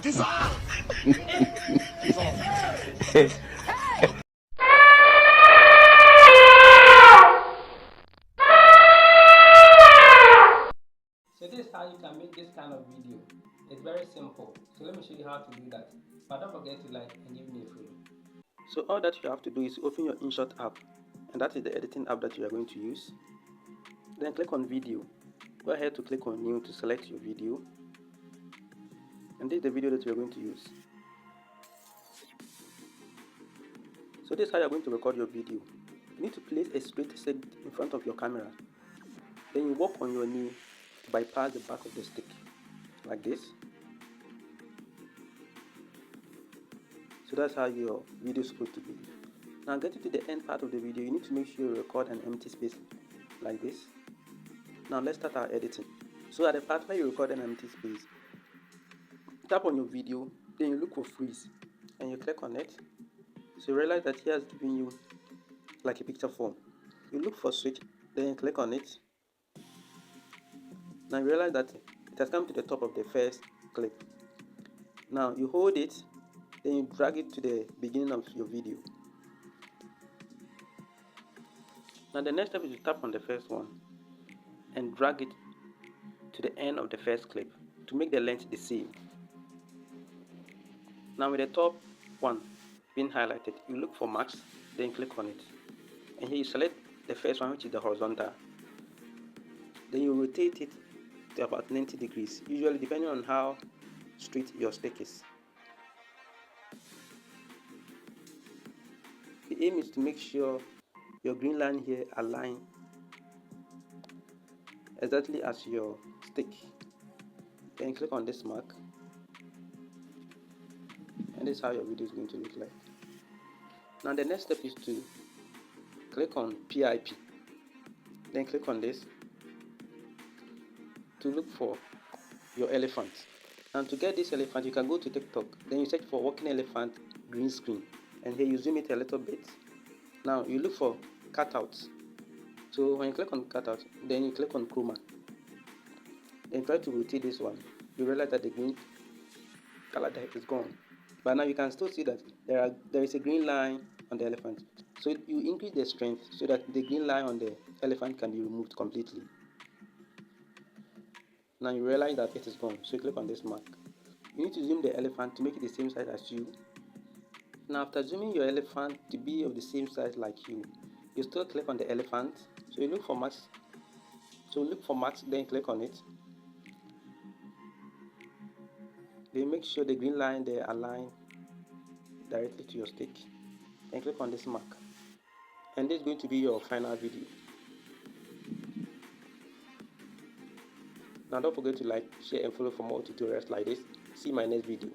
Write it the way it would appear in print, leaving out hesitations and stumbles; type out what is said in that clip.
So this is how you can make this kind of video. It's very simple. So let me show you how to do that. But don't forget to like and give me a follow. So all that you have to do is open your InShot app, and that is the editing app that you are going to use. Then click on video. Go ahead to click on new to select your video. And this is the video that you are going to use. So this is how you are going to record your video. You need to place a straight stick in front of your camera. Then you walk on your knee to bypass the back of the stick, like this. So that's how your video is supposed to be. Now getting to the end part of the video, you need to make sure you record an empty space, like this. Now let's start our editing. So at the part where you record an empty space, tap on your video, then you look for freeze, and you click on it. So you realize that here has given you like a picture form. You look for switch, then you click on it. Now you realize that it has come to the top of the first clip. Now you hold it, then you drag it to the beginning of your video. Now the next step is to tap on the first one and drag it to the end of the first clip to make the length the same. Now with the top one being highlighted, you look for max, then click on it. And here you select the first one, which is the horizontal. Then you rotate it to about 90 degrees, usually depending on how straight your stick is. The aim is to make sure your green line here align exactly as your stick. Then click on this mark, and this is how your video is going to look like. Now the next step is to click on PIP, then click on this to look for your elephant. And to get this elephant, you can go to TikTok, then you search for walking elephant green screen, and here you zoom it a little bit. Now you look for cutouts. So when you click on cutout, then you click on chroma, then try to rotate this one. You realize that the green color there is gone, but now you can still see that there is a green line on the elephant. So you increase the strength so that the green line on the elephant can be removed completely. Now you realize that it is gone, so you click on this mark. You need to zoom the elephant to make it the same size as you. Now after zooming your elephant to be of the same size like you still click on the elephant. So you look for max. Then click on it. Then make sure the green line there align directly to your stick. Then click on this mark. And this is going to be your final video. Now don't forget to like, share and follow for more tutorials like this. See my next video.